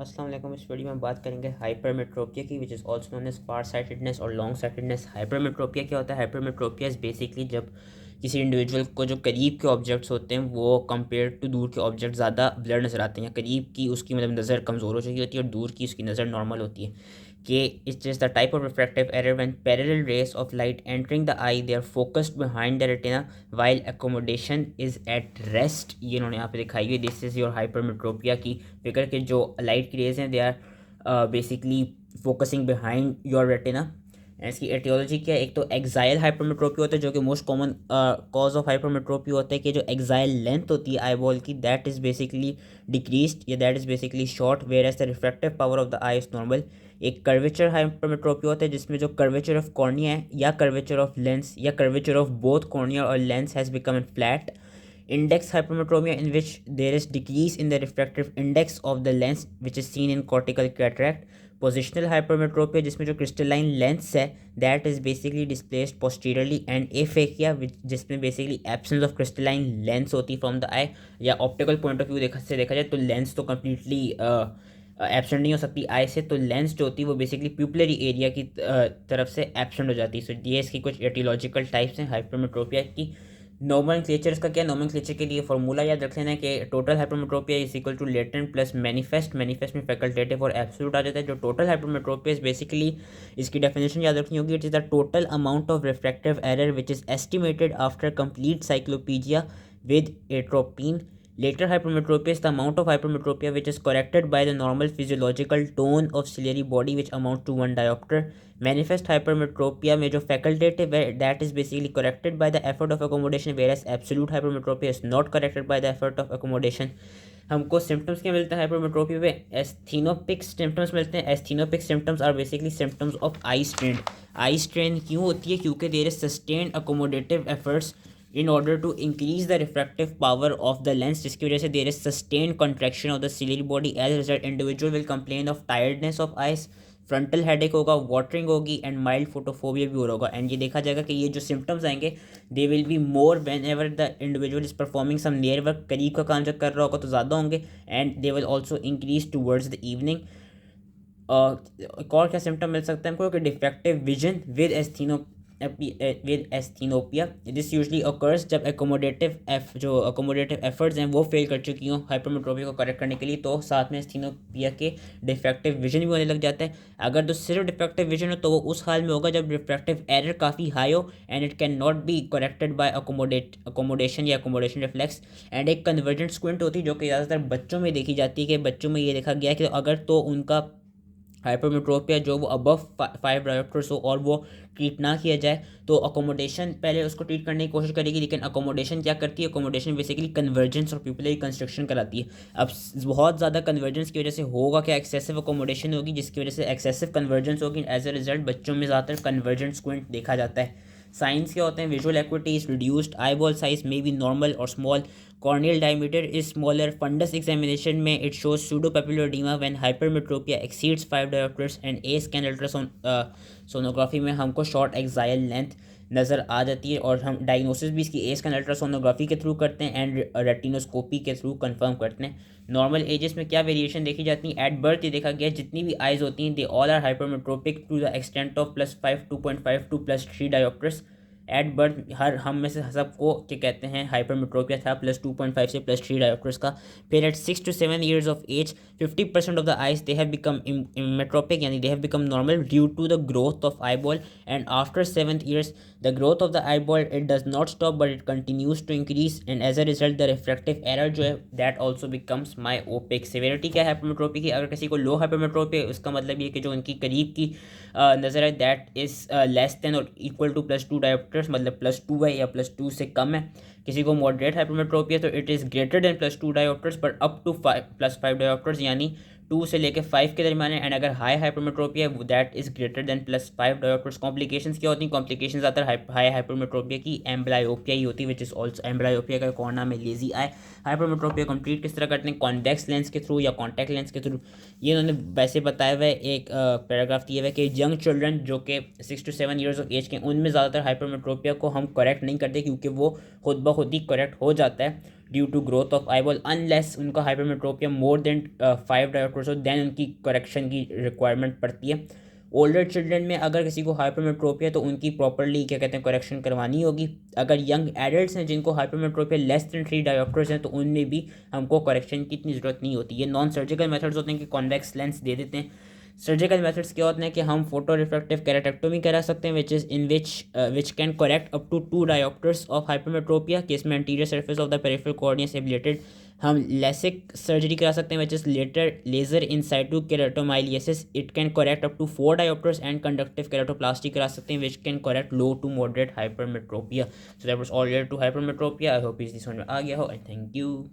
अस्सलाम वालेकुम। इस वीडियो में हम बात करेंगे हाइपरमेट्रोपिया की, which is also known as far sightedness और लॉन्ग साइटेडनेस। हाइपरमेट्रोपिया क्या होता है? हाइपरमेट्रोपिया इज़ बेसिकली जब किसी इंडिविजुअल को जो करीब के ऑब्जेक्ट्स होते हैं वो कंपेयर टू दूर के ऑब्जेक्ट ज़्यादा ब्लर नज़र आते हैं, या करीब की उसकी मतलब नज़र कमज़ोर हो चुकी होती है और दूर की उसकी नज़र नॉर्मल होती है। कि it is the type of refractive error when parallel rays of light entering the eye they are focused behind the retina while accommodation is at rest. ये इन्होंने यहाँ पे दिखाई हुई। दिस इज़ योर हाइपरमेट्रोपिया की फिगर के जो light की रेज हैं they are basically focusing behind your retina. इसकी एटियोलॉजी क्या है? एक तो एक्साइल हाइपरमेट्रोपी होता है जो कि most common cause of hypermetropia होता है, कि जो एक्साइल लेंथ होती है आई बॉल की दैट इज़ बेसिकली डिक्रीज्ड या that is basically short, whereas the refractive power of the eye is normal. एक कर्वेचर हाइपरमेट्रोपी होता है जिसमें जो कर्वेचर ऑफ कॉर्निया है या कर्वेचर ऑफ लेंस या कर्वेचर ऑफ बोथ कॉर्निया और lens has become flat. Index hypermetropia, in which there is decrease in the refractive index of the lens, which is seen in cortical cataract. Positional hypermetropia, जिसमें जो crystalline lens है that is basically displaced posteriorly, and aphakia, जिसमें basically absence of crystalline lens होती from the eye, या optical point of view देखा जाए तो lens तो completely एबसेंट नहीं हो सकती आई से, तो लेंस जो होती है वो बेसिकली प्यूपलरी एरिया की तरफ से एबसेंट हो जाती है। सो ये इसकी कुछ एटियोलॉजिकल टाइप्स हैं हाइपरमेट्रोपिया की। नोमेनक्लेचर इसका क्या? नोमेनक्लेचर के लिए फॉर्मूला याद रख लेना है कि total hypermetropia is equal to latent plus manifest. Manifest में फैकल्टेटिव और एब्सोल्यूट आ जाता है। जो टोटल हाइपरमेट्रोपिया इज बेसिकली, इसकी डेफिनेशन याद रखनी होगी, it is the total amount of refractive error which is estimated after complete cycloplegia with atropine. Later hypermetropia is the amount of hypermetropia which is corrected by the normal physiological tone of ciliary body, which amounts to 1 diopter. Manifest hypermetropia में जो facultative है that is basically corrected by the effort of accommodation, whereas absolute hypermetropia is not corrected by the effort of accommodation. हमको symptoms क्या मिलते हैं hypermetropy पे? Asthenopic symptoms मिलते हैं। Asthenopic symptoms are basically symptoms of eye strain. Eye strain क्यों होती है? क्योंकि there is sustained accommodative efforts in order to increase the refractive power of the lens, जिसकी वजह से there is sustained contraction of the ciliary body. As a result, individual will complain of tiredness of eyes, frontal headache होगा, watering होगी and mild photophobia भी हो रहा होगा। And ये देखा जाएगा कि ये जो सिम्टम्स आएंगे they will be more whenever the individual is performing some near work. करीब का काम जब कर रहा होगा तो ज़्यादा होंगे, and they will also increase towards the evening. एक और क्या सिम्टम मिल सकता है हमको? कि defective vision with asthenopia. This usually occurs जब अकोमोडेटिव एफर्ट्स हैं वो फेल कर चुकी हों हाइपरमेट्रोपिया को करेक्ट करने के लिए, तो साथ में एस्थीनोपिया के डिफेक्टिव विजन भी होने लग जाता है। अगर तो सिर्फ डिफेक्टिव विजन हो तो वो उस हाल में होगा जब रिफ्रैक्टिव एरर काफ़ी हाई हो and it can not be corrected bye accommodation या अकोमोडेशन रिफ्लेक्स। एंड एक कन्वर्जेंट स्क्विंट होती है जो कि ज़्यादातर बच्चों में देखी जाती है, कि बच्चों में ये देखा गया कि अगर तो उनका हाइपरमेट्रोपिया जो वो अबव 5 डायोप्टर्स हो और वो ट्रीट ना किया जाए तो अकोमोडेशन पहले उसको ट्रीट करने की कोशिश करेगी, लेकिन अकोमोडेशन क्या करती है? अकोमोडेशन बेसिकली कन्वर्जेंस और प्यूपिलरी कंस्ट्रक्शन कराती है। अब बहुत ज़्यादा कन्वर्जेंस की वजह से होगा क्या? एक्सेसिव अकोमोडेशन होगी जिसकी वजह से एक्सेसिव कन्वर्जेंस होगी। एज अ रिजल्ट बच्चों में ज़्यादातर कन्वर्जेंट स्क्विंट देखा जाता है। साइंस क्या होते हैं? Visual equity is reduced, eye ball size may be normal और small, corneal diameter is smaller. Fundus examination में it shows pseudopapular edema when hypermetropia exceeds 5 diopters, and A scan ultrasonography में हमको short axial length नज़र आ जाती है, और हम diagnosis भी इसकी A स्कैन अल्ट्रासोनोग्राफी के थ्रू करते हैं एंड रेटिनोस्कोपी के थ्रू कंफर्म करते हैं। नॉर्मल एजेस में क्या वेरिएशन देखी जाती है? एट बर्थ ये देखा गया जितनी भी आइज होती हैं they all are hypermetropic to the extent of +5 2.5 to +3 dioptres. At birth हर हम में से सबको क्या कहते हैं हाइपरमेट्रोपिया था +2.5 से +3 डायोप्टर्स का। फिर at 6 to 7 years of age 50% of the eyes they have become metropic, यानी they have become normal due to the growth of eye ball. And after 7th years the growth of the eye ball it does not stop but it continues to increase, and as a result the refractive error जो है that also becomes myopic. Severity क्या है हाइपरमेट्रोपी की? अगर किसी को लो हाइपरमेट्रोपी है उसका मतलब ये कि जो उनकी करीब की नज़र है दैट इज़ लेस देन और इक्वल टू +2 डायोप्टर्स, मतलब +2 है या +2 से कम है। किसी को मॉडरेट हाइपरमेट्रोपी है तो it is greater than +2 dioptres पर अप टू +5 डायोप्टर्स, यानी 2 से लेकर 5 के दरमियान है। एंड अगर हाई हाइपरमेट्रोपिया है that is greater than +5 dioptres. Complications क्या होती हैं? कॉम्प्लिकेशंस आतर हाई हाइपरमेट्रोपिया की एम्ब्लायोपिया ही होती है, विच इज़ ऑल्सो एम्ब्लायोपिया का कौन नाम है? Lazy I. हाइपरमेट्रोपिया कंप्लीट किस तरह करते हैं? कॉन्वेक्स लेंस के थ्रू या कॉन्टैक्ट लेंस के थ्रू। ये उन्होंने वैसे बताया हुआ है, एक पैराग्राफ दिया हुआ है कि यंग चिल्ड्रन जो कि 6 to 7 years ऑफ एज के, उनमें ज़्यादातर हाइपरमेट्रोपिया को हम करेक्ट नहीं करते क्योंकि वो खुद ब खुद ही करेक्ट हो जाता है। Due to growth of eyeball unless उनका हाइपरमेट्रोपिया मोर देन 5 डायोप्टर्स हो, देन उनकी करेक्शन की रिक्वायरमेंट पड़ती है। ओल्डर चिल्ड्रन में अगर किसी को हाइपरमेट्रोपिया तो उनकी प्रॉपर्ली क्या कहते हैं करेक्शन करवानी होगी। अगर यंग एडल्ट्स हैं जिनको हाइपरमेट्रोपिया लेस देन 3 डायोप्टर्स हैं तो उनमें भी हमको करेक्शन की इतनी ज़रूरत नहीं होती। ये नॉन सर्जिकल मेथड्स होते हैं कि कॉन्वेक्स लेंस दे देते हैं। सर्जिकल मेथड्स क्या होते हैं कि हम फोटो रिफ्लेक्टिव कैरेटेक्टोमी करा सकते हैं which is in which can correct up to 2 dioptres of hypermetropia case में anterior surface of the peripheral cornea से एब्लेटेड। हम लेसिक सर्जरी करा सकते हैं which is later laser in situ keratomileusis, it can correct up to 4 dioptres and conductive keratoplasty करा सकते हैं which can correct low to moderate hypermetropia. So that was all related to hypermetropia. I hope इस समझ में आ गया हो and thank you.